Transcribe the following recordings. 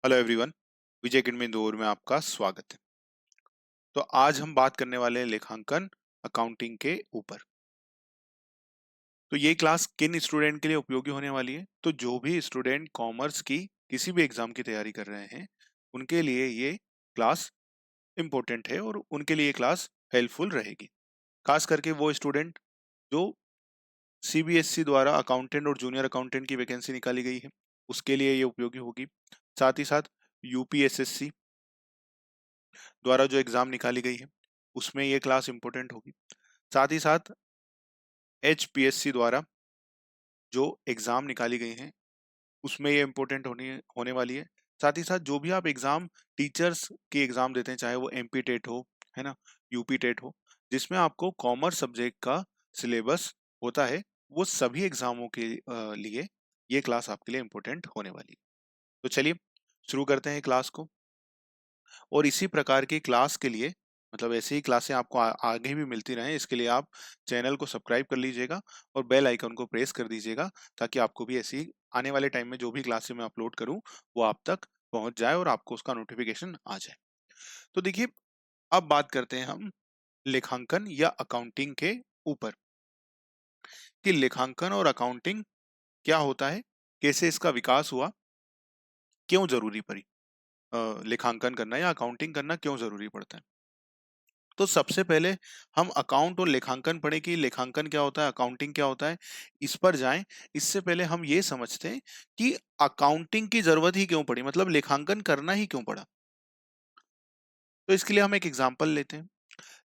Hello everyone. Vijay academy Indore में आपका स्वागत है। तो आज हम बात करने वाले हैं लेखांकन अकाउंटिंग के ऊपर। तो ये क्लास किन स्टूडेंट के लिए उपयोगी होने वाली है? तो जो भी स्टूडेंट कॉमर्स की किसी भी एग्जाम की तैयारी कर रहे हैं उनके लिए ये क्लास इम्पोर्टेंट है और उनके लिए ये क्लास हेल्पफुल रहेगी। खास करके वो स्टूडेंट जो सीबीएसई द्वारा अकाउंटेंट और जूनियर अकाउंटेंट की वैकेंसी निकाली गई है उसके लिए ये उपयोगी होगी। साथ ही साथ यूपीएसएससी द्वारा जो एग्जाम निकाली गई है उसमें ये क्लास इंपॉर्टेंट होगी। साथ ही साथ एचपीएससी द्वारा जो एग्जाम निकाली गई हैं उसमें ये इंपॉर्टेंट होने वाली है। साथ ही साथ जो भी आप एग्जाम टीचर्स के एग्जाम देते हैं, चाहे वो एमपी टेट हो, है ना, यूपी टेट हो, जिसमें आपको कॉमर्स सब्जेक्ट का सिलेबस होता है, वो सभी एग्जामों के लिए ये क्लास आपके लिए इंपॉर्टेंट होने वाली है। तो चलिए शुरू करते हैं क्लास को। और इसी प्रकार की क्लास के लिए, मतलब ऐसी ही क्लासें आपको आगे भी मिलती रहें, इसके लिए आप चैनल को सब्सक्राइब कर लीजिएगा और बेल आइकन को प्रेस कर दीजिएगा, ताकि आपको भी ऐसी आने वाले टाइम में जो भी क्लासें मैं अपलोड करूं वो आप तक पहुंच जाए और आपको उसका नोटिफिकेशन आ जाए। तो देखिए, अब बात करते हैं हम लेखांकन या अकाउंटिंग के ऊपर कि लेखांकन और अकाउंटिंग क्या होता है, कैसे इसका विकास हुआ, क्यों जरूरी पड़ी लेखांकन करना या अकाउंटिंग करना क्यों जरूरी पड़ता है। तो सबसे पहले हम अकाउंट और लेखांकन पढ़े कि लेखांकन क्या होता है, अकाउंटिंग क्या होता है, इस पर जाएं। इससे पहले हम ये समझते हैं कि अकाउंटिंग की जरूरत ही क्यों पड़ी, मतलब लेखांकन करना ही क्यों पड़ा। तो इसके लिए हम एक एग्जांपल लेते हैं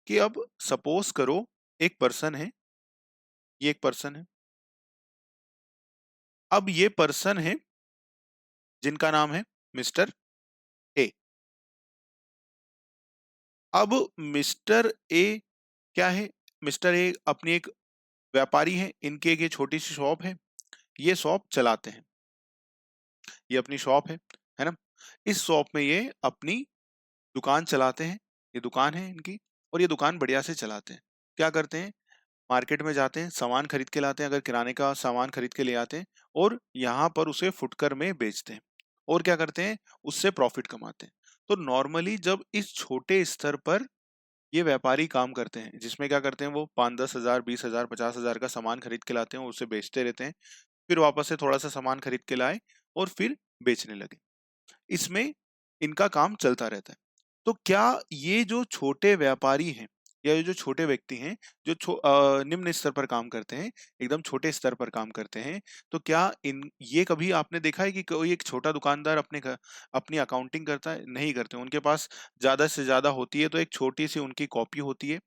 कि अब सपोज करो एक पर्सन है, ये एक पर्सन है। अब ये पर्सन है जिनका नाम है मिस्टर ए। अब मिस्टर ए क्या है, मिस्टर ए अपनी एक व्यापारी है, इनकी एक ये छोटी सी शॉप है, ये शॉप चलाते हैं, ये अपनी शॉप है ना। इस शॉप में ये अपनी दुकान चलाते हैं, ये दुकान है इनकी, और ये दुकान बढ़िया से चलाते हैं। क्या करते हैं, मार्केट में जाते हैं, सामान खरीद के लाते हैं, अगर किराने का सामान खरीद के ले आते हैं और यहाँ पर उसे फुटकर में बेचते हैं और क्या करते हैं, उससे प्रॉफिट कमाते हैं। तो नॉर्मली जब इस छोटे स्तर पर ये व्यापारी काम करते हैं, जिसमें क्या करते हैं, वो 5-10 हजार 20 हजार 50 हजार का सामान खरीद के लाते हैं, उसे बेचते रहते हैं, फिर वापस से थोड़ा सा सामान खरीद के लाए और फिर बेचने लगे। इसमें इनका काम चलता रहता है। तो क्या ये जो छोटे व्यापारी हैं या ये जो छोटे व्यक्ति हैं, जो निम्न स्तर पर काम करते हैं, एकदम छोटे स्तर पर काम करते हैं, तो क्या इन ये कभी आपने देखा है कि कोई एक छोटा दुकानदार अपने घर अपनी अकाउंटिंग करता है? नहीं करते। उनके पास ज्यादा से ज्यादा होती है तो एक छोटी सी उनकी कॉपी होती है,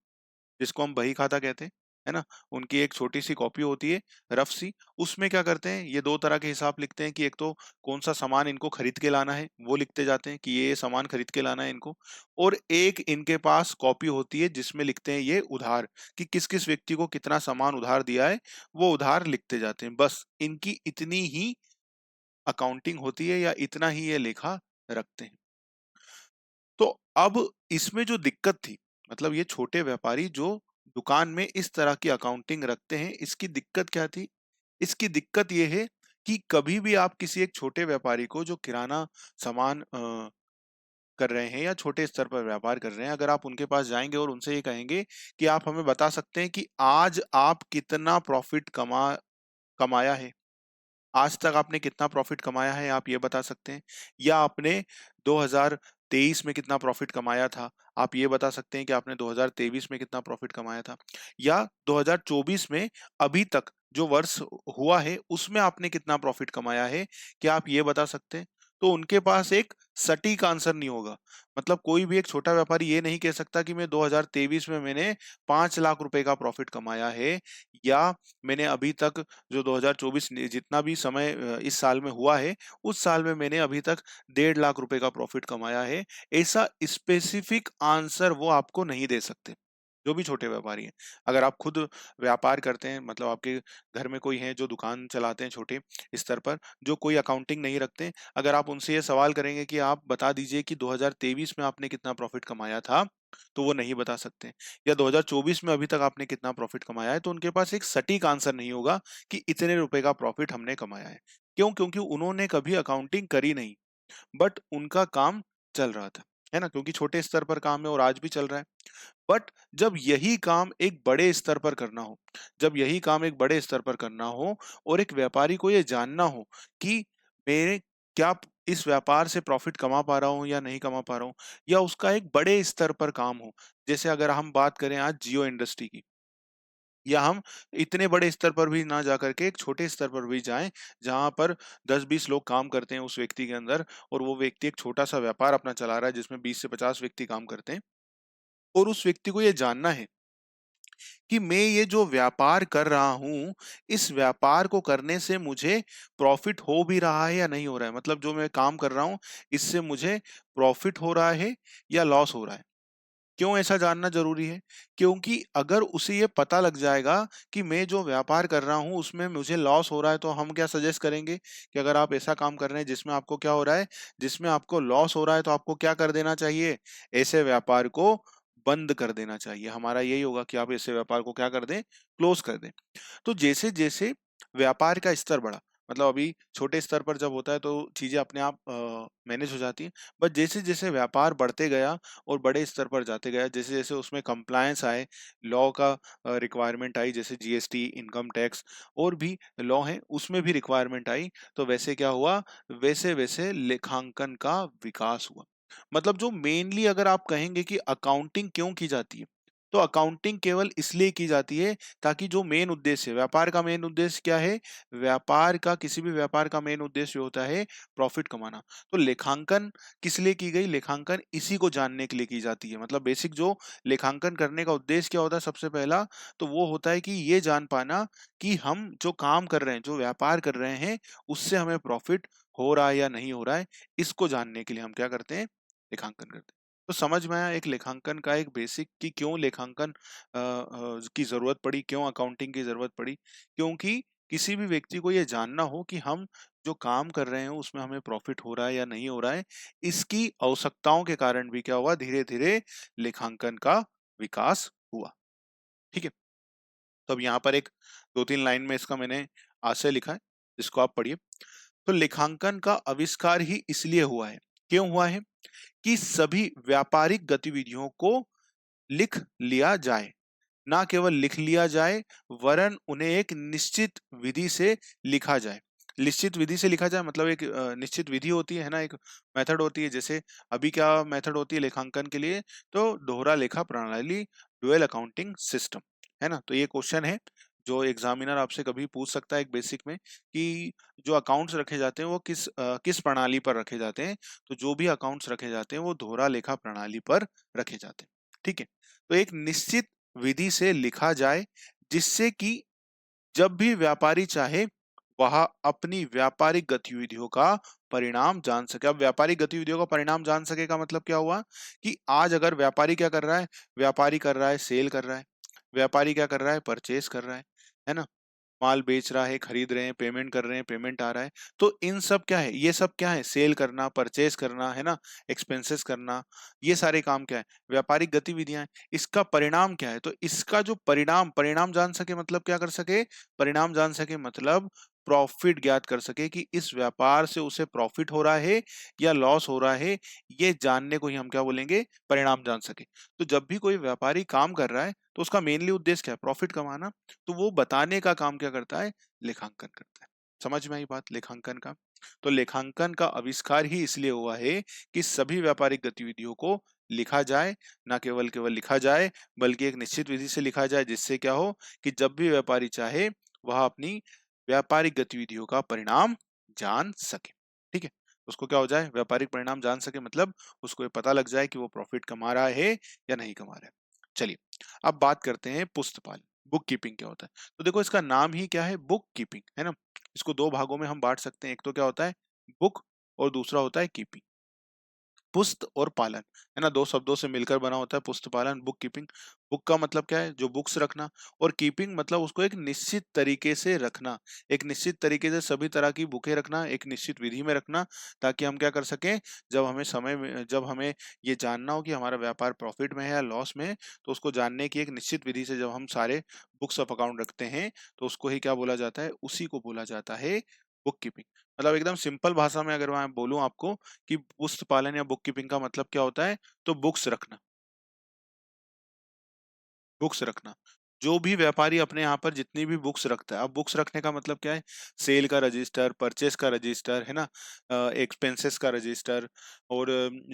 जिसको हम बही खाता कहते हैं, है ना। उनकी एक छोटी सी कॉपी होती है, रफ सी। उसमें क्या करते हैं, ये दो तरह के हिसाब लिखते हैं कि एक तो कौन सा सामान इनको खरीद के लाना है वो लिखते जाते हैं कि ये सामान खरीद के लाना है इनको, और एक इनके पास कॉपी होती है जिसमें लिखते हैं ये उधार, कि किस किस व्यक्ति को कितना सामान उधार दिया है, वो उधार लिखते जाते हैं। बस इनकी इतनी ही अकाउंटिंग होती है या इतना ही ये लेखा रखते हैं। तो अब इसमें जो दिक्कत थी, मतलब ये छोटे व्यापारी जो दुकान में इस तरह की अकाउंटिंग रखते हैं, इसकी दिक्कत क्या थी? इसकी दिक्कत ये है कि कभी भी आप किसी एक छोटे व्यापारी को जो किराना सामान कर रहे हैं या छोटे स्तर पर व्यापार कर रहे हैं, अगर आप उनके पास जाएंगे और उनसे ये कहेंगे कि आप हमें बता सकते हैं कि आज आप कितना प्रॉफिट कमाया है, आज तक आपने कितना प्रॉफिट कमाया है, आप ये बता सकते हैं, या आपने 2023 में कितना प्रॉफिट कमाया था, आप ये बता सकते हैं कि आपने 2023 में कितना प्रॉफिट कमाया था, या 2024 में अभी तक जो वर्ष हुआ है उसमें आपने कितना प्रॉफिट कमाया है, क्या आप ये बता सकते हैं? तो उनके पास एक सटीक आंसर नहीं होगा। मतलब कोई भी एक छोटा व्यापारी ये नहीं कह सकता कि मैं 2023 में मैंने 5 लाख रुपए का प्रॉफिट कमाया है, या मैंने अभी तक जो 2024 जितना भी समय इस साल में हुआ है, उस साल में मैंने अभी तक 1.5 लाख रुपए का प्रॉफिट कमाया है। ऐसा स्पेसिफिक आंसर वो आपको नहीं दे सकते, जो भी छोटे व्यापारी हैं। अगर आप खुद व्यापार करते हैं, मतलब आपके घर में कोई है जो दुकान चलाते हैं छोटे स्तर पर, जो कोई अकाउंटिंग नहीं रखते, अगर आप उनसे ये सवाल करेंगे कि आप बता दीजिए कि 2023 में आपने कितना प्रॉफिट कमाया था, तो वो नहीं बता सकते। या 2024 में अभी तक आपने कितना प्रॉफिट कमाया है, तो उनके पास एक सटीक आंसर नहीं होगा कि इतने रुपए का प्रॉफिट हमने कमाया है। क्यों? क्योंकि उन्होंने कभी अकाउंटिंग करी नहीं। बट उनका काम चल रहा था, है ना, क्योंकि छोटे स्तर पर काम है और आज भी चल रहा है। बट जब यही काम एक बड़े स्तर पर करना हो, जब यही काम एक बड़े स्तर पर करना हो और एक व्यापारी को ये जानना हो कि मेरे क्या इस व्यापार से प्रॉफिट कमा पा रहा हूँ या नहीं कमा पा रहा हूँ, या उसका एक बड़े स्तर पर काम हो, जैसे अगर हम बात करें आज जियो इंडस्ट्री की, या हम इतने बड़े स्तर पर भी ना जा करके एक छोटे स्तर पर भी जाएं, जहां पर 10-20 लोग काम करते हैं उस व्यक्ति के अंदर, और वो व्यक्ति एक छोटा सा व्यापार अपना चला रहा है जिसमें 20 से 50 व्यक्ति काम करते हैं, और उस व्यक्ति को ये जानना है कि मैं ये जो व्यापार कर रहा हूँ, इस व्यापार को करने से मुझे प्रॉफिट हो भी रहा है या नहीं हो रहा है। मतलब जो मैं काम कर रहा हूँ, इससे मुझे प्रॉफिट हो रहा है या लॉस हो रहा है। क्यों ऐसा जानना ज़रूरी है? क्योंकि अगर उसे ये पता लग जाएगा कि मैं जो व्यापार कर रहा हूँ, उसमें मुझे लॉस हो रहा है, तो हम क्या सजेस्ट करेंगे कि अगर आप ऐसा काम कर रहे हैं जिसमें आपको क्या हो रहा है, जिसमें आपको लॉस हो रहा है, तो आपको क्या कर देना चाहिए? ऐसे व्यापार को बंद कर देना चाहिए। हमारा यही होगा कि आप ऐसे व्यापार को क्या कर दें? क्लोज़ कर दें। तो जैसे-जैसे व्यापार का स्तर बढ़ा, मतलब अभी छोटे स्तर पर जब होता है तो चीज़ें अपने आप मैनेज हो जाती हैं। बट जैसे-जैसे व्यापार बढ़ते गया और बड़े स्तर पर जाते गया, जैसे-जैसे उसमें कंप्लायंस आए, लॉ का रिक्वायरमेंट आई, जैसे जीएसटी, इनकम टैक्स और भी लॉ हैं, उसमें भी रिक्वायरमेंट आई, तो वैसे क्या हुआ? वैसे-वैसे लेखांकन का विकास हुआ। मतलब जो मेनली अगर आप कहेंगे कि अकाउंटिंग क्यों की जाती है, तो अकाउंटिंग केवल इसलिए की जाती है ताकि जो मेन उद्देश्य है, व्यापार का मेन उद्देश्य क्या है? व्यापार का, किसी भी व्यापार का मेन उद्देश्य होता है प्रॉफिट कमाना। तो लेखांकन किस लिए की गई? लेखांकन इसी को जानने के लिए की जाती है। मतलब बेसिक जो लेखांकन करने का उद्देश्य क्या होता है सबसे पहला, तो वो होता है कि ये जान पाना कि हम जो काम कर रहे हैं, जो व्यापार कर रहे हैं, उससे हमें प्रॉफिट हो रहा है या नहीं हो रहा है, इसको जानने के लिए हम क्या करते हैं? लेखांकन करते हैं। तो समझ में आया एक लेखांकन का एक बेसिक कि क्यों लेखांकन की ज़रूरत पड़ी, क्यों अकाउंटिंग की ज़रूरत पड़ी? क्योंकि किसी भी व्यक्ति को ये जानना हो कि हम जो काम कर रहे हैं उसमें हमें प्रॉफिट हो रहा है या नहीं हो रहा है। इसकी आवश्यकताओं के कारण भी क्या हुआ, धीरे-धीरे लेखांकन का विकास हुआ। ठीक है? तो अब यहाँ पर एक 2-3 लाइन में इसका मैंने आशय लिखा है, जिसको आप पढ़िए। तो लेखांकन का आविष्कार ही इसलिए हुआ है। क्यों हुआ है? कि सभी व्यापारिक गतिविधियों को लिख लिया जाए। ना केवल लिख लिया जाए, वरन उन्हें एक निश्चित विधि से लिखा जाए। निश्चित विधि से लिखा जाए मतलब एक निश्चित विधि होती है ना, एक मेथड होती है। जैसे अभी क्या मेथड होती है लेखांकन के लिए? तो दोहरा लेखा प्रणाली, ड्यूअल अकाउंटिंग सिस्टम, है ना? तो ये क्वेश्चन है जो एग्जामिनर आपसे कभी पूछ सकता है एक बेसिक में, कि जो अकाउंट्स रखे जाते हैं वो किस प्रणाली पर रखे जाते हैं? तो जो भी अकाउंट्स रखे जाते हैं वो दोहरा लेखा प्रणाली पर रखे जाते हैं। ठीक है? तो एक निश्चित विधि से लिखा जाए, जिससे कि जब भी व्यापारी चाहे वह अपनी व्यापारिक गतिविधियों का परिणाम जान सके। अब व्यापारिक गतिविधियों का परिणाम जान सके का मतलब क्या हुआ? कि आज अगर व्यापारी क्या कर रहा है? व्यापारी कर रहा है सेल कर रहा है। व्यापारी क्या कर रहा है? परचेज कर रहा है ना? माल बेच रहा है, खरीद रहे हैं, पेमेंट कर रहे हैं, पेमेंट आ रहा है। तो इन सब क्या है? ये सब क्या है? सेल करना, परचेज़ करना, है ना? एक्सपेंसेस करना, ये सारे काम क्या है? व्यापारिक गतिविधियाँ हैं। इसका परिणाम क्या है? तो इसका जो परिणाम परिणाम जान सके मतलब क्या कर सके? परिणाम जान सके मतलब प्रॉफ़िट ज्ञात कर सके कि इस व्यापार से उसे प्रॉफ़िट हो रहा है या लॉस हो रहा है, ये जानने को ही हम क्या बोलेंगे? परिणाम जान सके। तो जब भी कोई व्यापारी काम कर रहा है, तो उसका मेनली उद्देश्य क्या है? प्रॉफ़िट कमाना। तो वो बताने का काम क्या करता है? लेखांकन करता है। समझ में आई बात लेखांकन का? तो लेखांकन का आविष्कार ही इसलिए हुआ है कि सभी व्यापारिक गतिविधियों को लिखा जाए, ना केवल केवल लिखा जाए, बल्कि एक निश्चित विधि से लिखा जाए, जिससे क्या हो कि जब भी व्यापारी चाहे, वह अपनी व्यापारिक गतिविधियों का परिणाम जान सके। ठीक है? उसको क्या हो जाए? व्यापारिक परिणाम जान सके मतलब उसको ये पता लग जाए कि वो प्रॉफ़िट कमा रहा है या नहीं कमा रहा है। चलिए, अब बात करते हैं पुस्तपाल, बुक कीपिंग क्या होता है? तो देखो इसका नाम ही क्या है? बुक कीपिंग, है ना? इसको 2 भागों में हम बाँट सकते हैं, एक तो क्या होता है बुक और दूसरा होता है कीपिंग। पुस्त और पालन, है ना? 2 शब्दों से मिलकर बना होता है पुस्त पालन, बुक कीपिंग। बुक का मतलब क्या है? जो बुक्स रखना, और कीपिंग मतलब उसको एक निश्चित तरीके से रखना। एक निश्चित तरीके से सभी तरह की बुकें रखना, एक निश्चित विधि में रखना, ताकि हम क्या कर सकें, जब हमें ये जानना हो कि हमारा व्यापार प्रॉफ़िट में है या लॉस में है, तो उसको जानने की एक निश्चित विधि से जब हम सारे बुक्स ऑफ अकाउंट रखते हैं, तो उसको ही क्या बोला जाता है? उसी को बोला जाता है बुक कीपिंग मतलब एकदम सिंपल भाषा में अगर मैं बोलूं आपको कि पुस्त पालन या बुक कीपिंग का मतलब क्या होता है, तो बुक्स रखना, बुक्स रखना। जो भी व्यापारी अपने यहाँ पर जितनी भी बुक्स रखता है, अब बुक्स रखने का मतलब क्या है, सेल का रजिस्टर, परचेस का रजिस्टर, है ना, एक्सपेंसेस का रजिस्टर, और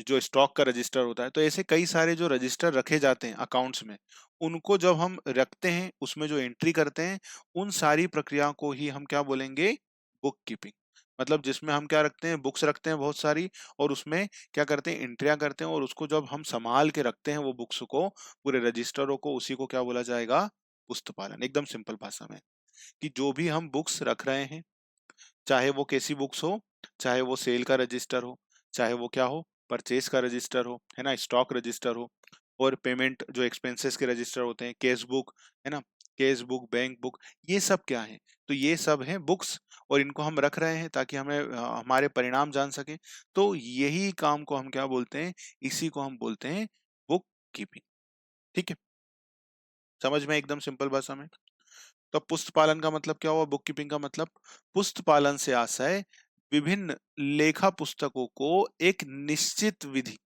जो स्टॉक का रजिस्टर होता है, तो ऐसे कई सारे जो रजिस्टर रखे जाते हैं अकाउंट्स में, उनको जब हम रखते हैं, उसमें जो एंट्री करते हैं, उन सारी प्रक्रियाओं को ही हम क्या बोलेंगे, बुक कीपिंग। मतलब जिसमें हम क्या रखते हैं, बुक्स रखते हैं बहुत सारी, और उसमें क्या करते हैं, एंट्रियां करते हैं, और उसको जब हम संभाल के रखते हैं वो बुक्स को, पूरे रजिस्टरों को, उसी को क्या बोला जाएगा, पुस्तपालन। एकदम सिंपल भाषा में कि जो भी हम बुक्स रख रहे हैं, चाहे वो कैसी बुक्स हो, चाहे वो सेल का रजिस्टर हो, चाहे वो क्या हो, परचेज का रजिस्टर हो, है ना, स्टॉक रजिस्टर हो, और पेमेंट जो एक्सपेंसेस के रजिस्टर होते हैं, कैश बुक, है ना, कैश बुक, बैंक बुक, ये सब क्या है, तो ये सब हैं बुक्स, और इनको हम रख रहे हैं ताकि हमें हमारे परिणाम जान सके। तो यही काम को हम क्या बोलते हैं, इसी को हम बोलते हैं बुक कीपिंग। ठीक है, समझ में एकदम सिंपल भाषा में। तो पुस्त पालन का मतलब क्या हुआ, बुक कीपिंग का मतलब, पुस्त पालन से आशय विभिन्न लेखा पुस्तकों को एक निश्चित विधि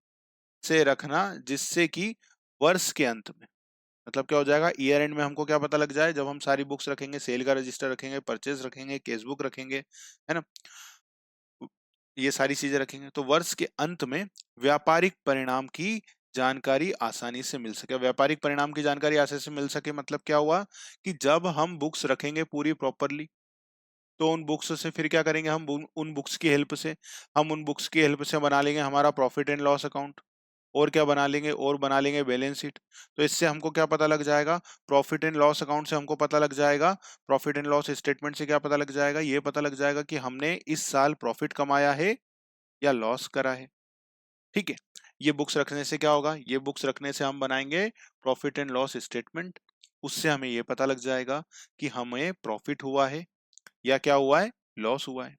से रखना, जिससे कि वर्ष के अंत में, मतलब क्या हो जाएगा, ईयर एंड में हमको क्या पता लग जाए, जब हम सारी बुक्स रखेंगे, सेल का रजिस्टर रखेंगे, परचेज रखेंगे, केस बुक रखेंगे, है ना, ये सारी चीजें रखेंगे, तो वर्ष के अंत में व्यापारिक परिणाम की जानकारी आसानी से मिल सके। व्यापारिक परिणाम की जानकारी आसानी से मिल सके मतलब क्या हुआ, कि जब हम बुक्स रखेंगे पूरी प्रॉपरली, तो उन बुक्स से फिर क्या करेंगे, हम उन बुक्स की हेल्प से, हम उन बुक्स की हेल्प से बना लेंगे हमारा प्रॉफिट एंड लॉस अकाउंट, और क्या बना लेंगे, और बना लेंगे बैलेंस शीट। तो इससे हमको क्या पता लग जाएगा, प्रॉफिट एंड लॉस अकाउंट से हमको पता लग जाएगा, प्रॉफिट एंड लॉस स्टेटमेंट से क्या पता लग जाएगा, ये पता लग जाएगा कि हमने इस साल प्रॉफिट कमाया है या लॉस करा है। ठीक है, ये बुक्स रखने से क्या होगा, ये बुक्स रखने से हम बनाएंगे प्रॉफिट एंड लॉस स्टेटमेंट, उससे हमें ये पता लग जाएगा कि हमें प्रॉफिट हुआ है या क्या हुआ है, लॉस हुआ है।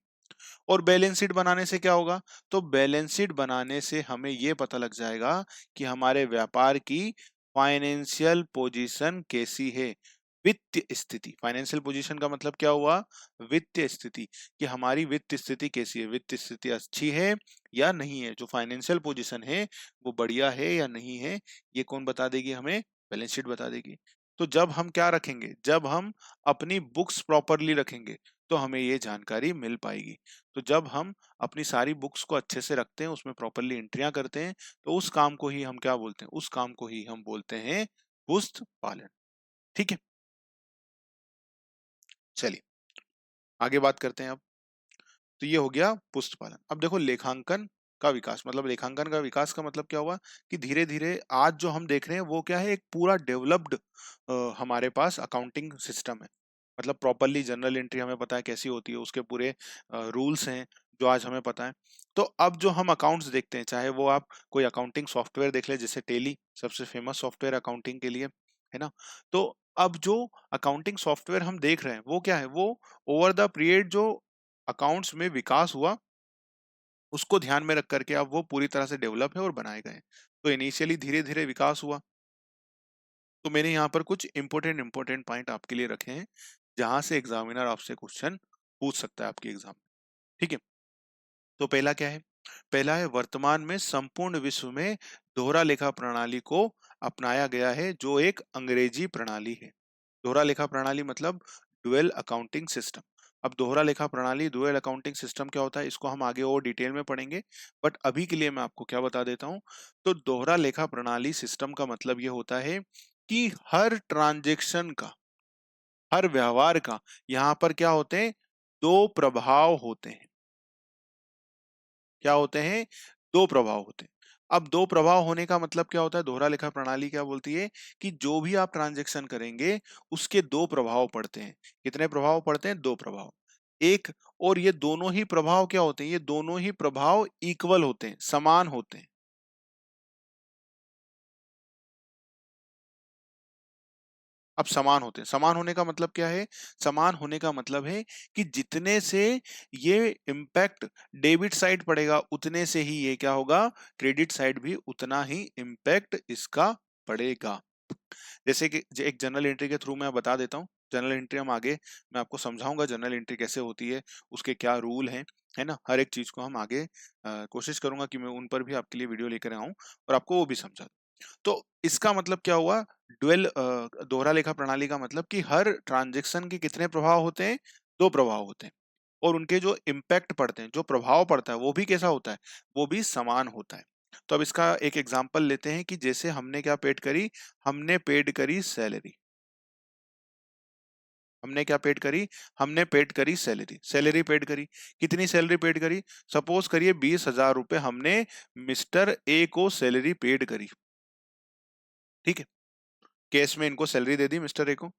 और बैलेंस शीट बनाने से क्या होगा, तो बैलेंस शीट बनाने से हमें ये पता लग जाएगा कि हमारे व्यापार की फाइनेंशियल पोजीशन कैसी है, वित्तीय स्थिति। फाइनेंशियल पोजीशन का मतलब क्या हुआ, वित्तीय स्थिति, कि हमारी वित्तीय स्थिति कैसी है, वित्तीय स्थिति अच्छी है या नहीं है, जो फाइनेंशियल पोजीशन है वो बढ़िया है या नहीं है, ये कौन बता देगी हमें, बैलेंस शीट बता देगी। तो जब हम क्या रखेंगे, जब हम अपनी बुक्स प्रॉपरली रखेंगे, तो हमें ये जानकारी मिल पाएगी। तो जब हम अपनी सारी बुक्स को अच्छे से रखते हैं, उसमें प्रॉपरली एंट्रियां करते हैं, तो उस काम को ही हम क्या बोलते हैं, उस काम को ही हम बोलते हैं पुस्त पालन। ठीक है, चलिए आगे बात करते हैं अब। तो ये हो गया पुस्त पालन। अब देखो लेखांकन का विकास, मतलब लेखांकन का विकास का मतलब क्या हुआ, कि धीरे धीरे आज जो हम देख रहे हैं वो क्या है, एक पूरा डेवलप्ड हमारे पास अकाउंटिंग सिस्टम है। मतलब प्रॉपरली जर्नल एंट्री हमें पता है कैसी होती है, उसके पूरे रूल्स हैं जो आज हमें पता है। तो अब जो हम अकाउंट्स देखते हैं, चाहे वो आप कोई अकाउंटिंग सॉफ्टवेयर देख ले, जैसे टेली सबसे फेमस सॉफ्टवेयर अकाउंटिंग के लिए, है ना, तो अब जो अकाउंटिंग सॉफ्टवेयर हम देख रहे हैं वो क्या है, वो ओवर द पीरियड जो अकाउंट्स में विकास हुआ, उसको ध्यान में रख करके अब वो पूरी तरह से डेवलप है और बनाए गए हैं। तो इनिशियली धीरे धीरे विकास हुआ। तो मैंने यहाँ पर कुछ इंपॉर्टेंट इंपॉर्टेंट पॉइंट आपके लिए रखे हैं, जहां से एग्जामिनर आपसे क्वेश्चन पूछ सकता है आपके एग्जाम में। ठीक है, तो पहला क्या है, पहला है वर्तमान में संपूर्ण विश्व में दोहरा लेखा प्रणाली को अपनाया गया है, जो एक अंग्रेजी प्रणाली है। दोहरा लेखा प्रणाली मतलब डुअल अकाउंटिंग सिस्टम। अब दोहरा लेखा प्रणाली, डुअल अकाउंटिंग सिस्टम क्या होता है, इसको हम आगे और डिटेल में पढ़ेंगे, बट अभी के लिए मैं आपको क्या बता देता हूं। तो दोहरा लेखा प्रणाली सिस्टम का मतलब ये होता है कि हर ट्रांजेक्शन का, हर व्यवहार का यहाँ पर क्या होते हैं, दो प्रभाव होते हैं। क्या होते हैं, दो प्रभाव होते हैं। अब दो प्रभाव होने का मतलब क्या होता है, दोहरा लेखा प्रणाली क्या बोलती है, कि जो भी आप ट्रांजैक्शन करेंगे उसके दो प्रभाव पड़ते हैं। कितने प्रभाव पड़ते हैं, दो प्रभाव। एक, और ये दोनों ही प्रभाव क्या होते हैं, ये दोनों ही प्रभाव इक्वल होते हैं, समान होते हैं। अब समान होते हैं, समान होने का मतलब क्या है, समान होने का मतलब है कि जितने से ये इम्पैक्ट डेबिट साइड पड़ेगा, उतने से ही ये क्या होगा, क्रेडिट साइड भी उतना ही इम्पैक्ट इसका पड़ेगा। जैसे कि एक जनरल एंट्री के थ्रू मैं बता देता हूं। जनरल एंट्री हम आगे, मैं आपको समझाऊंगा जनरल एंट्री कैसे होती है, उसके क्या रूल हैं, है ना, हर एक चीज को हम आगे कोशिश करूंगा कि मैं उन पर भी आपके लिए वीडियो लेकर आऊं और आपको वो भी समझा दूं। तो इसका मतलब क्या हुआ, ड्यूअल दोहरा लेखा प्रणाली का मतलब कि हर ट्रांजेक्शन के कितने प्रभाव होते हैं, दो प्रभाव होते हैं, और उनके जो इम्पैक्ट पड़ते हैं, जो प्रभाव पड़ता है वो भी कैसा होता है, वो भी समान होता है। तो अब इसका एक एग्जांपल लेते हैं कि जैसे हमने क्या पेड करी, हमने पेड करी सैलरी, हमने क्या पेड करी, हमने पेड करी सैलरी, सैलरी पेड करी, कितनी सैलरी पेड करी, सपोज करिए 20,000 रुपए हमने मिस्टर ए को सैलरी पेड करी, ठीक है, कैश में इनको salary they the mister A को।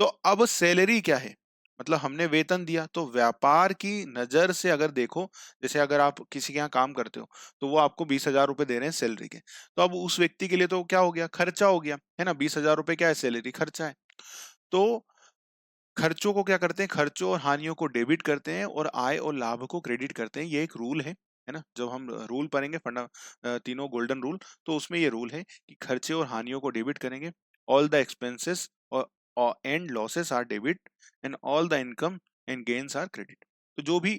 तो अब सैलरी क्या है, मतलब हमने वेतन दिया, तो व्यापार की नजर से अगर देखो, जैसे अगर आप किसी के यहाँ काम करते हो तो वो आपको 20,000 रुपए दे रहे हैं सैलरी के, तो अब उस व्यक्ति के लिए तो क्या हो गया, खर्चा हो गया, है ना, 20,000 रुपए क्या है, सैलरी खर्चा है। तो खर्चों को क्या करते हैं, खर्चों और हानियों को डेबिट करते हैं और आय और लाभ को क्रेडिट करते हैं, ये एक रूल है ना, जब हम रूल पढ़ेंगे फंडा तीनों गोल्डन रूल, तो उसमें ये रूल है कि खर्चे और हानियों को डेबिट करेंगे, ऑल द एक्सपेंसेस और and losses are debit and all the income and gains are credit. तो जो भी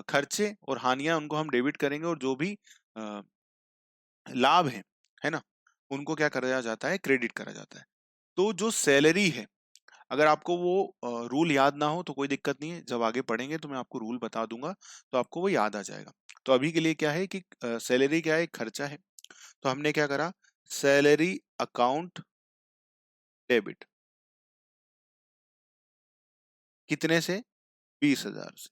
खर्चे और हानियां उनको हम डेबिट करेंगे, और जो भी अ, लाभ है ना, उनको क्या करा जाता है, क्रेडिट करा जाता है। तो जो सैलरी है, अगर आपको वो रूल याद ना हो तो कोई दिक्कत नहीं है, जब आगे पढ़ेंगे तो मैं आपको रूल बता दूंगा, तो आपको वो याद आ जाएगा। तो अभी के लिए क्या है कि सैलरी क्या है, खर्चा है, तो हमने क्या करा, सैलरी अकाउंट डेबिट, कितने से, 20,000 से,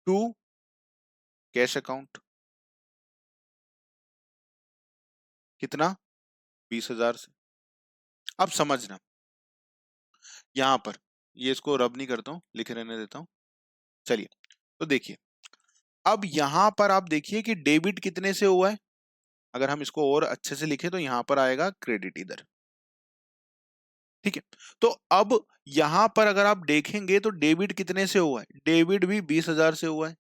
टू कैश अकाउंट, कितना, 20,000 से। अब समझना, यहां पर ये इसको रब नहीं करता हूं, लिखे रहने देता हूं, चलिए। तो देखिए, अब यहां पर आप देखिए कि डेबिट कितने से हुआ है, अगर हम इसको और अच्छे से लिखे तो यहां पर आएगा क्रेडिट इधर, ठीक है। तो अब यहां पर अगर आप देखेंगे तो डेबिट कितने से हुआ है, डेबिट भी 20,000 से हुआ है,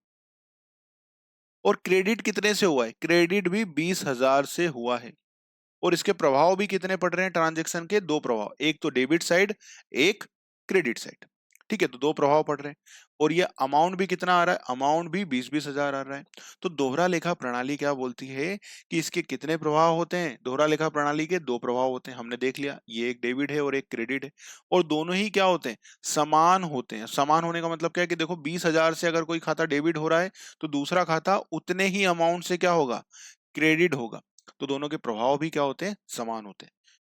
और क्रेडिट कितने से हुआ है, क्रेडिट भी 20,000 से हुआ है। और इसके प्रभाव भी कितने पड़ रहे हैं, ट्रांजेक्शन के दो प्रभाव, एक तो डेबिट साइड, एक क्रेडिट साइड, ठीक है, तो दो प्रभाव पड़ रहे हैं। और ये अमाउंट भी कितना आ रहा है, अमाउंट भी 20-20 हजार आ रहा है। तो दोहरा लेखा प्रणाली क्या बोलती है कि इसके कितने प्रभाव होते हैं, दोहरा लेखा प्रणाली के दो प्रभाव होते हैं, हमने देख लिया, ये एक डेबिट है और एक क्रेडिट है, और दोनों ही क्या होते हैं, समान होते हैं। समान होने का मतलब क्या है कि देखो 20,000 से अगर कोई खाता डेबिट हो रहा है तो दूसरा खाता उतने ही अमाउंट से क्या होगा, क्रेडिट होगा। तो दोनों के प्रभाव भी क्या होते हैं, समान होते हैं।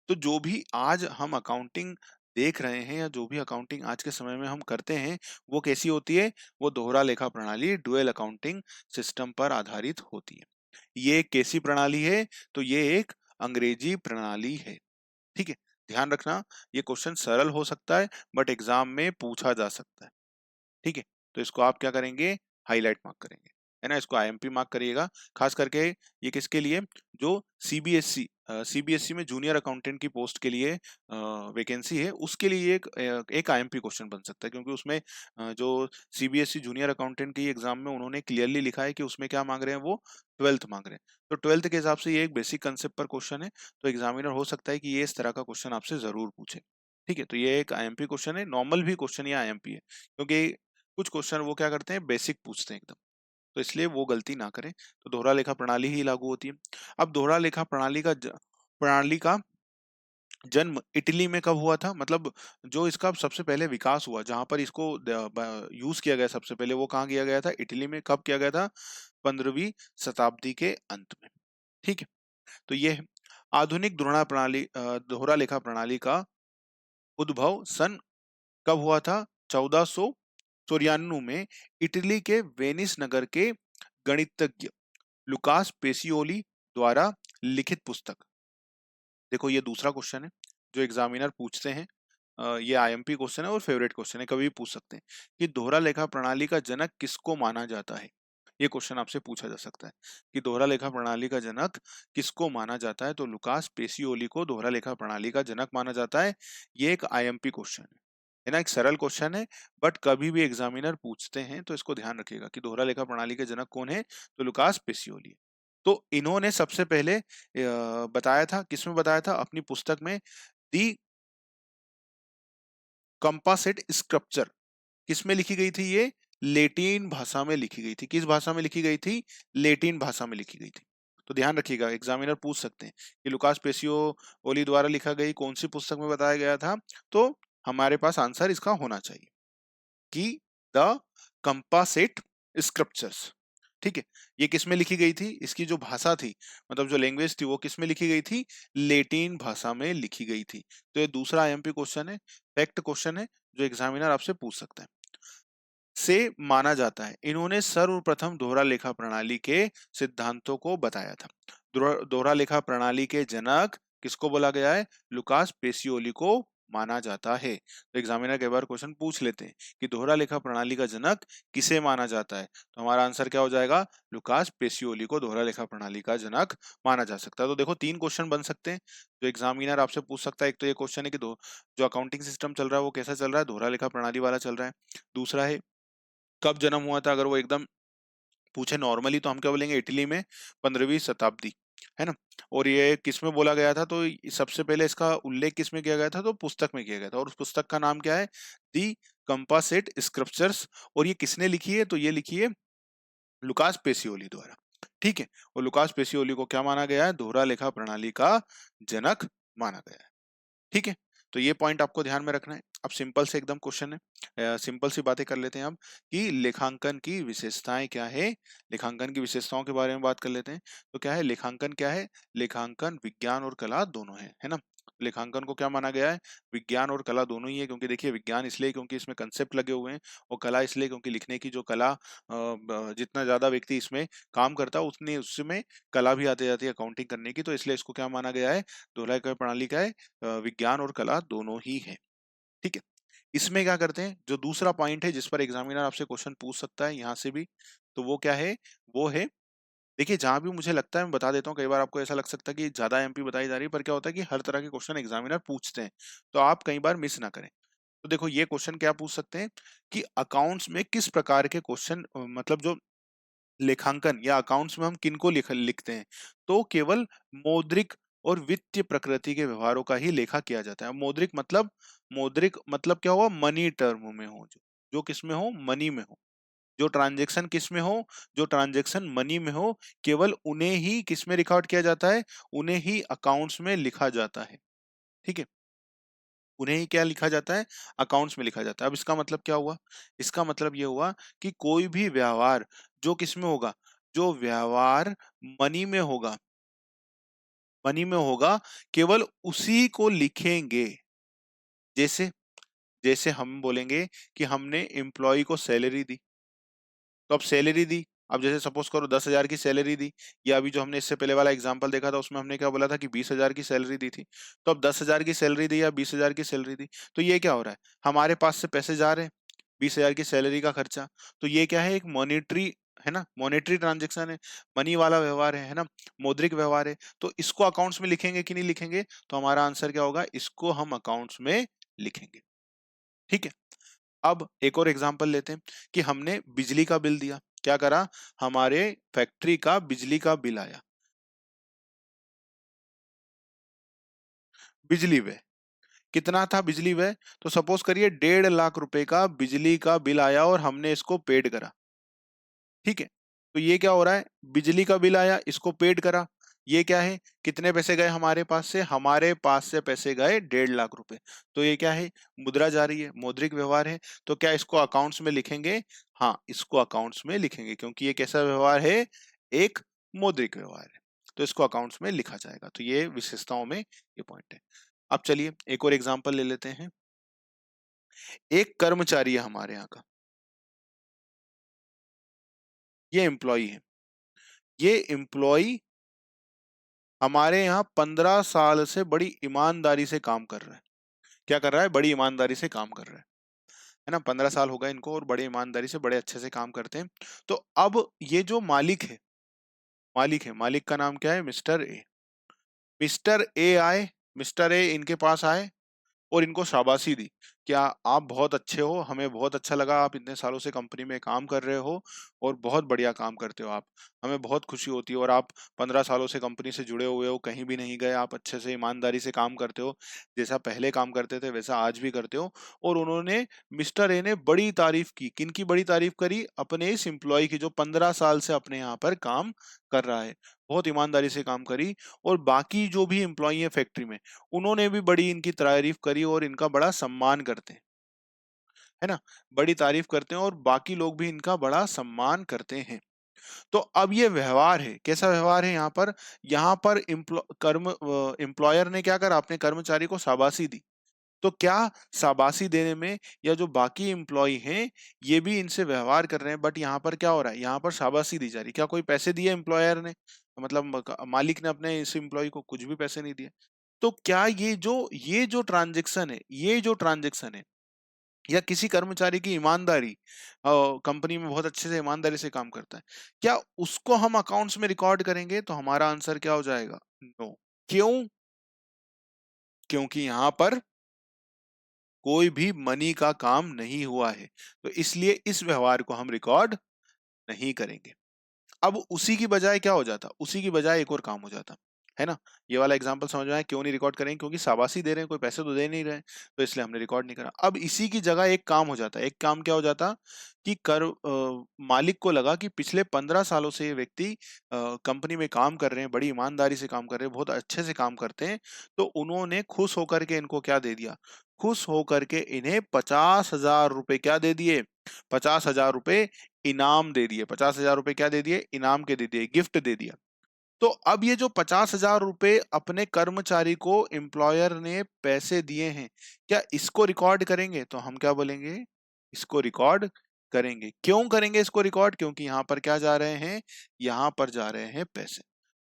तो जो भी आज हम अकाउंटिंग देख रहे हैं, या जो भी अकाउंटिंग आज के समय में हम करते हैं, वो कैसी होती है, वो दोहरा लेखा प्रणाली, डुअल अकाउंटिंग सिस्टम पर आधारित होती है। ये एक कैसी प्रणाली है, तो ये एक अंग्रेजी प्रणाली है, ठीक है। ध्यान रखना, ये क्वेश्चन सरल हो सकता है बट एग्जाम में पूछा जा सकता है, ठीक है। तो इसको आप क्या करेंगे, हाईलाइट मार्क करेंगे, है ना, इसको आईएमपी मार्क करिएगा। खास करके ये किसके लिए, जो सीबीएसई सीबीएसई में जूनियर अकाउंटेंट की पोस्ट के लिए वैकेंसी है, उसके लिए एक आईएमपी क्वेश्चन बन सकता है, क्योंकि उसमें जो सीबीएसई जूनियर अकाउंटेंट की एग्जाम में उन्होंने क्लियरली लिखा है कि उसमें क्या मांग रहे हैं, वो 12th मांग रहे हैं। तो 12th के हिसाब से ये एक बेसिक कंसेप्ट पर क्वेश्चन है, तो एग्जामिनर हो सकता है कि ये इस तरह का क्वेश्चन आपसे जरूर पूछे, ठीक है। तो ये एक आईएमपी क्वेश्चन है, नॉर्मल भी क्वेश्चन ये आईएमपी है, क्योंकि कुछ क्वेश्चन वो क्या करते हैं, बेसिक पूछते हैं एकदम, तो इसलिए वो गलती ना करें। तो दोहरा लेखा प्रणाली ही लागू होती है। अब दोहरा लेखा प्रणाली का जन्म इटली में कब हुआ था, मतलब जो इसका सबसे पहले विकास हुआ, जहां पर इसको यूज किया गया सबसे पहले, वो कहाँ किया गया था, इटली में। कब किया गया था, 15वीं शताब्दी के अंत में, ठीक है। तो ये है आधुनिक दोहरा लेखा प्रणाली का उद्भव सन कब हुआ था, 1494 में इटली के वेनिस नगर के गणितज्ञ लुकास पेसियोली द्वारा लिखित पुस्तक। देखो ये दूसरा क्वेश्चन है जो एग्जामिनर पूछते हैं, ये आईएमपी क्वेश्चन है और फेवरेट क्वेश्चन है, कभी भी पूछ सकते हैं कि दोहरा लेखा प्रणाली का जनक किसको माना जाता है। ये क्वेश्चन आपसे पूछा जा सकता है कि दोहरा लेखा प्रणाली का जनक किसको माना जाता है, तो लुकास पेसियोली को दोहरा लेखा प्रणाली का जनक माना जाता है। ये एक आईएमपी क्वेश्चन है ना, एक सरल क्वेश्चन है, बट कभी भी एग्जामिनर पूछते हैं तो इसको ध्यान रखिएगा कि दोहरा लेखा प्रणाली के जनक कौन है, तो लुकास पेसियोली है। तो इन्होंने सबसे पहले बताया था, किसमें बताया था, अपनी पुस्तक में दी कंपासेट स्क्रप्चर किस में लिखी गई थी? ये लेटिन भाषा में लिखी गई थी। किस भाषा में लिखी गई थी? लेटिन भाषा में लिखी गई थी। तो ध्यान रखिएगा, एग्जामिनर पूछ सकते हैं कि लुकास पेसियोली द्वारा लिखा गई कौन सी पुस्तक में बताया गया था, तो हमारे पास आंसर इसका होना चाहिए कि द कंपासेट स्क्रिप्चर्स। ठीक है, ये किस में लिखी गई थी? इसकी जो भाषा थी, मतलब जो लैंग्वेज थी, वो किस में लिखी गई थी? लेटिन भाषा में लिखी गई थी। तो ये दूसरा आईएमपी क्वेश्चन है, फैक्ट क्वेश्चन है, जो एग्जामिनर आपसे पूछ सकता है। से माना जाता है इन्होंने सर्वप्रथम दोहरा लेखा प्रणाली के सिद्धांतों को बताया था। दोहरा लेखा प्रणाली के जनक किसको बोला गया है? लुकास पेसियोली को माना जाता है। तो एग्जामिनर कई बार क्वेश्चन पूछ लेते हैं कि दोहरा लेखा प्रणाली का जनक किसे माना जाता है, तो हमारा आंसर क्या हो जाएगा? लुकास पेसियोली को दोहरा लेखा प्रणाली का जनक माना जा सकता है। तो देखो 3 क्वेश्चन बन सकते हैं जो एग्जामिनर आपसे पूछ सकता है। एक तो ये क्वेश्चन है कि जो अकाउंटिंग सिस्टम चल रहा है वो कैसा चल रहा है? दोहरा लेखा प्रणाली वाला चल रहा है। दूसरा है कब जन्म हुआ था? अगर वो एकदम पूछे नॉर्मली तो हम क्या बोलेंगे? इटली में 15वीं शताब्दी, है ना। और ये किस में बोला गया था? तो सबसे पहले इसका उल्लेख किस में किया गया था? तो पुस्तक में किया गया था, और उस पुस्तक का नाम क्या है? दी कंपासेट स्क्रिप्चर्स। और ये किसने लिखी है? तो ये लिखी है लुकास पेसियोली द्वारा। ठीक है, और लुकास पेसियोली को क्या माना गया है? दोहरा लेखा प्रणाली का जनक माना गया है। ठीक है, तो ये पॉइंट आपको ध्यान में रखना है। अब सिंपल से एकदम क्वेश्चन है, सिंपल सी बातें कर लेते हैं अब कि लेखांकन की विशेषताएं क्या है। लेखांकन की विशेषताओं के बारे में बात कर लेते हैं। तो क्या है लेखांकन? क्या है लेखांकन? विज्ञान और कला दोनों है ना। लेखांकन को क्या माना गया है? विज्ञान और कला दोनों ही है, क्योंकि देखिए विज्ञान इसलिए क्योंकि इसमें कंसेप्ट लगे हुए हैं, और कला इसलिए क्योंकि लिखने की जो कला, जितना ज्यादा व्यक्ति इसमें काम करता है उतनी उसमें कला भी आती जाती है अकाउंटिंग करने की, तो इसलिए इसको क्या माना गया है? दोहरा लेखा प्रणाली का है, विज्ञान और कला दोनों ही है। ठीक है, इसमें क्या करते हैं, जो दूसरा पॉइंट है जिस पर एग्जामिनर आपसे क्वेश्चन पूछ सकता है यहाँ से भी, तो वो क्या है? वो है, देखिए जहां भी मुझे लगता है मैं बता देता हूँ। कई बार आपको ऐसा लग सकता है कि ज्यादा एमपी बताई जा रही है, पर क्या होता है कि हर तरह के क्वेश्चन एग्जामिनर पूछते हैं, तो आप कई बार मिस ना करें। तो देखो ये क्वेश्चन क्या पूछ सकते हैं कि अकाउंट्स में किस प्रकार के क्वेश्चन, मतलब जो लेखांकन या अकाउंट्स में हम किनको लिखते हैं, तो केवल मौद्रिक और वित्तीय प्रकृति के व्यवहारों का ही लेखा किया जाता है। मौद्रिक मतलब क्या हुआ? मनी टर्म में हो, जो किस में हो? मनी में हो। जो ट्रांजेक्शन किस में हो? जो ट्रांजेक्शन मनी में हो, केवल उन्हें ही किस में रिकॉर्ड किया जाता है? उन्हें ही अकाउंट्स में लिखा जाता है। ठीक है, उन्हें ही क्या लिखा जाता है? अकाउंट्स में लिखा जाता है। अब इसका मतलब क्या हुआ? इसका मतलब ये हुआ कि कोई भी व्यवहार जो किस में होगा? जो व्यवहार मनी में होगा, मनी में होगा, केवल उसी को लिखेंगे। जैसे जैसे हम बोलेंगे कि हमने एम्प्लॉय को सैलरी दी, तो अब सैलरी दी, अब जैसे सपोज करो 10,000 की सैलरी दी, या अभी जो हमने इससे पहले वाला एग्जांपल देखा था उसमें हमने क्या बोला था कि 20,000 की सैलरी दी थी। तो अब 10,000 की सैलरी दी या 20,000 की सैलरी दी, तो ये क्या हो रहा है? हमारे पास से पैसे जा रहे हैं, 20,000 की सैलरी का खर्चा। तो ये क्या है? एक मॉनेटरी, है ना, मॉनेटरी ट्रांजेक्शन है, मनी वाला व्यवहार है ना, मौद्रिक व्यवहार है। तो इसको अकाउंट्स में लिखेंगे कि नहीं लिखेंगे? तो हमारा आंसर क्या होगा? इसको हम अकाउंट्स में लिखेंगे। ठीक है, अब एक और एग्जांपल लेते हैं कि हमने बिजली का बिल दिया। क्या करा? हमारे फैक्ट्री का बिजली का बिल आया। बिजली व्यय कितना था? बिजली व्यय, तो सपोज करिए 1.5 लाख रुपए का बिजली का बिल आया और हमने इसको पेड करा। ठीक है, तो ये क्या हो रहा है? बिजली का बिल आया, इसको पेड करा। ये क्या है? कितने पैसे गए हमारे पास से? हमारे पास से पैसे गए 1.5 लाख रुपए। तो ये क्या है? मुद्रा जारी है, मौद्रिक व्यवहार है। तो क्या इसको अकाउंट्स में लिखेंगे? हाँ, इसको अकाउंट्स में लिखेंगे, क्योंकि ये कैसा व्यवहार है? एक मौद्रिक व्यवहार है, तो इसको अकाउंट्स में लिखा जाएगा। तो ये विशेषताओं में ये पॉइंट है। अब चलिए एक और एग्जांपल ले लेते हैं। एक कर्मचारी है हमारे यहाँ का, ये एम्प्लॉय है। ये एम्प्लॉय हमारे यहाँ 15 साल से बड़ी ईमानदारी से काम कर रहा है। क्या कर रहा है? बड़ी ईमानदारी से काम कर रहा है ना। 15 साल हो गए इनको और बड़े ईमानदारी से बड़े अच्छे से काम करते हैं। तो अब ये जो मालिक का नाम क्या है? Mister A. मिस्टर ए आए, मिस्टर ए इनके पास आए, और इनको शाबाशी दी, क्या आप बहुत अच्छे हो, हमें बहुत अच्छा लगा, आप इतने सालों से कंपनी में काम कर रहे हो और बहुत बढ़िया काम करते हो आप, हमें बहुत खुशी होती है, और आप 15 सालों से कंपनी से जुड़े हुए हो, कहीं भी नहीं गए, आप अच्छे से ईमानदारी से काम करते हो, जैसा पहले काम करते थे वैसा आज भी करते हो। और उन्होंने, मिस्टर ए ने बड़ी तारीफ की, किनकी बड़ी तारीफ करी, अपने इस एम्प्लॉय की जो 15 साल से अपने यहाँ पर काम कर रहा है, बहुत ईमानदारी से काम करी। और बाकी जो भी एम्प्लॉय है फैक्ट्री में, उन्होंने भी बड़ी इनकी तारीफ करी और इनका बड़ा सम्मान करते हैं, है ना, बड़ी तारीफ करते हैं और बाकी लोग भी इनका बड़ा सम्मान करते हैं। तो अब ये व्यवहार है, कैसा व्यवहार है यहाँ पर, यहाँ पर एम्प्लॉयर ने क्या करा, अपने कर्मचारी को शाबाशी दी। तो क्या शाबाशी देने में, या जो बाकी एम्प्लॉय हैं ये भी इनसे व्यवहार कर रहे हैं, बट यहाँ पर क्या हो रहा है, यहाँ पर शाबाशी दी जा रही, क्या कोई पैसे दिए एम्प्लॉयर ने, मतलब मालिक ने अपने इस एम्प्लॉय को कुछ भी पैसे नहीं दिए। तो क्या ये जो ट्रांजेक्शन है, ये जो ट्रांजेक्शन है, या किसी कर्मचारी की ईमानदारी, कंपनी में बहुत अच्छे से ईमानदारी से काम करता है, क्या उसको हम अकाउंट्स में रिकॉर्ड करेंगे, तो हमारा आंसर क्या हो जाएगा, नो। क्यों, क्योंकि यहाँ पर कोई भी मनी का काम नहीं हुआ है, तो इसलिए इस व्यवहार को हम रिकॉर्ड नहीं करेंगे। अब उसी की बजाय क्या हो जाता, उसी की बजाय एक और काम हो जाता, है ना। ये वाला एग्जांपल समझ में आया, क्यों नहीं रिकॉर्ड करेंगे, क्योंकि शाबाशी दे रहे हैं, कोई पैसे तो दे नहीं रहे हैं, तो इसलिए हमने रिकॉर्ड नहीं करा। अब इसी की जगह एक काम हो जाता, एक काम क्या हो जाता, कि मालिक को लगा कि पिछले 15 सालों से ये व्यक्ति कंपनी में काम कर रहे हैं, बड़ी ईमानदारी से काम कर रहे हैं, बहुत अच्छे से काम करते हैं, तो उन्होंने खुश होकर के इनको क्या दे दिया, खुश होकर के इन्हें 50,000 रुपए क्या दे दिए, 50,000 रुपए इनाम दे दिए, 50,000 रुपए क्या दे दिए, इनाम के दे दिए, गिफ्ट दे दिया। तो अब ये जो 50,000 रुपए अपने कर्मचारी को एम्प्लॉयर ने पैसे दिए हैं, क्या इसको रिकॉर्ड करेंगे, तो हम क्या बोलेंगे, इसको रिकॉर्ड करेंगे। क्यों करेंगे इसको रिकॉर्ड, क्योंकि यहाँ पर क्या जा रहे हैं, यहाँ पर जा रहे हैं पैसे।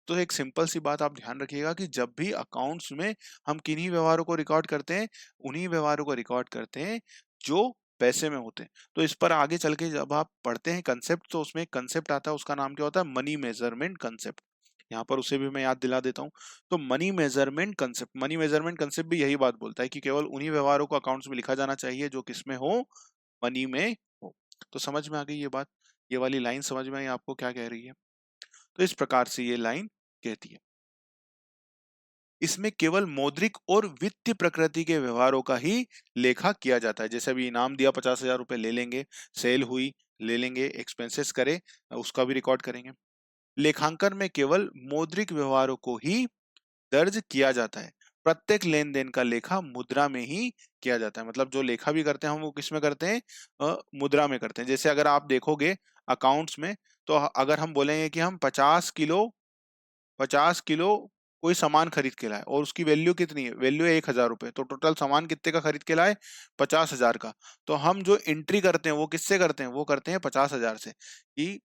तो एक सिंपल सी बात आप ध्यान रखिएगा कि जब भी अकाउंट्स में हम किन्हीं व्यवहारों को रिकॉर्ड करते हैं, उन्हीं व्यवहारों को रिकॉर्ड करते हैं जो पैसे में होते हैं। तो इस पर आगे चल के जब आप पढ़ते हैं कंसेप्ट, तो उसमें एक कंसेप्ट आता है, उसका नाम क्या होता है, मनी मेजरमेंट कंसेप्ट। यहाँ पर उसे भी मैं याद दिला देता हूँ। तो मनी मेजरमेंट कंसेप्ट भी यही बात बोलता है कि केवल उन्हीं व्यवहारों को अकाउंट्स में लिखा जाना चाहिए जो किसमें हो, मनी में हो। तो समझ में आ गई ये बात, ये वाली लाइन समझ में आई आपको क्या कह रही है। तो इस प्रकार से ये लाइन कहती है, इसमें केवल मौद्रिक और वित्तीय प्रकृति के व्यवहारों का ही लेखा किया जाता है। जैसे अभी इनाम दिया, 50,000 रुपए ले लेंगे, सेल हुई ले लेंगे, एक्सपेंसेस करे उसका भी रिकॉर्ड करेंगे। लेखांकन में केवल मौद्रिक व्यवहारों को ही दर्ज किया जाता है। प्रत्येक लेन देन का लेखा मुद्रा में ही किया जाता है, मतलब जो लेखा भी करते हैं हम वो किस में करते हैं, मुद्रा में करते हैं। जैसे अगर आप देखोगे अकाउंट्स में, तो अगर हम बोलेंगे कि हम 50 किलो कोई सामान खरीद के लाए और उसकी वैल्यू कितनी है, वैल्यू है 1,000 रुपए, तो टोटल सामान कितने का खरीद के लाए, 50,000 का। तो हम जो एंट्री करते हैं वो किससे करते हैं, वो करते हैं 50,000 से, कि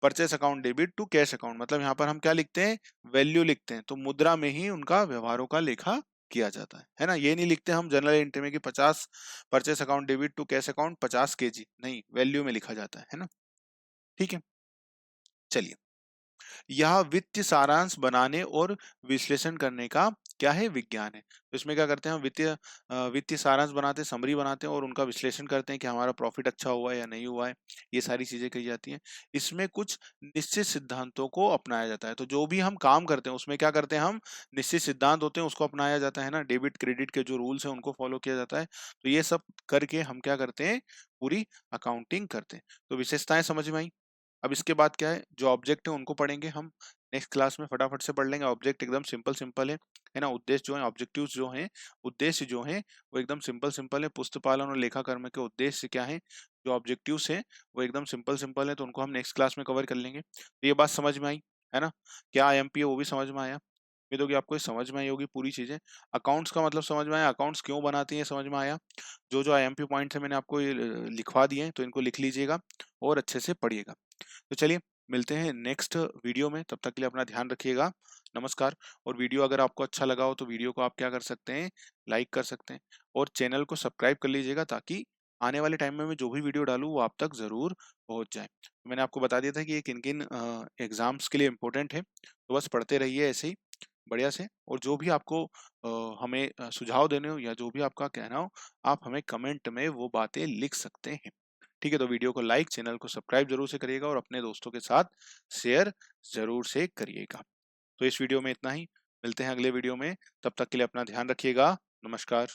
purchase account debit to cash account, मतलब यहाँ पर हम क्या लिखते हैं, वैल्यू लिखते हैं। तो मुद्रा में ही उनका व्यवहारों का लेखा किया जाता है ना। ये नहीं लिखते हम जनरल एंट्री में कि 50 purchase account debit to cash account 50 kg, नहीं, वैल्यू में लिखा जाता है ना। ठीक है, चलिए, यह वित्तीय सारांश बनाने और विश्लेषण करने का क्या है, विज्ञान है। तो इसमें क्या करते हैं हम, वित्तीय सारांश बनाते हैं, समरी बनाते हैं और उनका विश्लेषण करते हैं कि हमारा प्रॉफिट अच्छा हुआ है या नहीं हुआ है, ये सारी चीजें कही जाती हैं। इसमें कुछ निश्चित सिद्धांतों को अपनाया जाता है। तो जो भी हम काम करते हैं उसमें क्या करते हैं हम, निश्चित सिद्धांत होते हैं उसको अपनाया जाता है ना, डेबिट क्रेडिट के जो रूल्स हैं उनको फॉलो किया जाता है। तो ये सब करके हम क्या करते हैं, पूरी अकाउंटिंग करते हैं। तो विशेषताएं समझ में आई। अब इसके बाद क्या है, जो ऑब्जेक्ट है उनको पढ़ेंगे हम नेक्स्ट क्लास में, फटाफट से पढ़ लेंगे। ऑब्जेक्ट एकदम सिंपल सिंपल है ना। उद्देश्य जो है, ऑब्जेक्टिव्स जो हैं, उद्देश्य जो है वो एकदम सिंपल सिंपल है। पुस्तक पालन और लेखा कर्म के उद्देश्य क्या है, जो ऑब्जेक्टिव्स हैं वो एकदम सिंपल सिंपल है, तो उनको हम नेक्स्ट क्लास में कवर कर लेंगे। तो ये बात समझ में आई, है ना। क्या आईएमपी है वो भी समझ में आया, उम्मीद होगी आपको ये समझ में आई होगी पूरी चीजें। अकाउंट्स का मतलब समझ में आया, अकाउंट्स क्यों बनाती हैं समझ में आया। जो जो आईएमपी पॉइंट्स है मैंने आपको ये लिखवा दिए हैं, तो इनको लिख लीजिएगा और अच्छे से पढ़िएगा। तो चलिए, मिलते हैं नेक्स्ट वीडियो में, तब तक के लिए अपना ध्यान रखिएगा। नमस्कार। और वीडियो अगर आपको अच्छा लगा हो तो वीडियो को आप क्या कर सकते हैं, लाइक कर सकते हैं, और चैनल को सब्सक्राइब कर लीजिएगा, ताकि आने वाले टाइम में मैं जो भी वीडियो डालूँ वो आप तक जरूर पहुंच जाए। तो मैंने आपको बता दिया था कि ये किन किन एग्जाम्स के लिए इम्पोर्टेंट है, तो बस पढ़ते रहिए ऐसे ही। बढ़िया से। और जो भी आपको हमें सुझाव देने हो या जो भी आपका कहना हो, आप हमें कमेंट में वो बातें लिख सकते हैं। ठीक है, तो वीडियो को लाइक, चैनल को सब्सक्राइब जरूर से करिएगा और अपने दोस्तों के साथ शेयर जरूर से करिएगा। तो इस वीडियो में इतना ही, मिलते हैं अगले वीडियो में, तब तक के लिए अपना ध्यान रखिएगा। नमस्कार।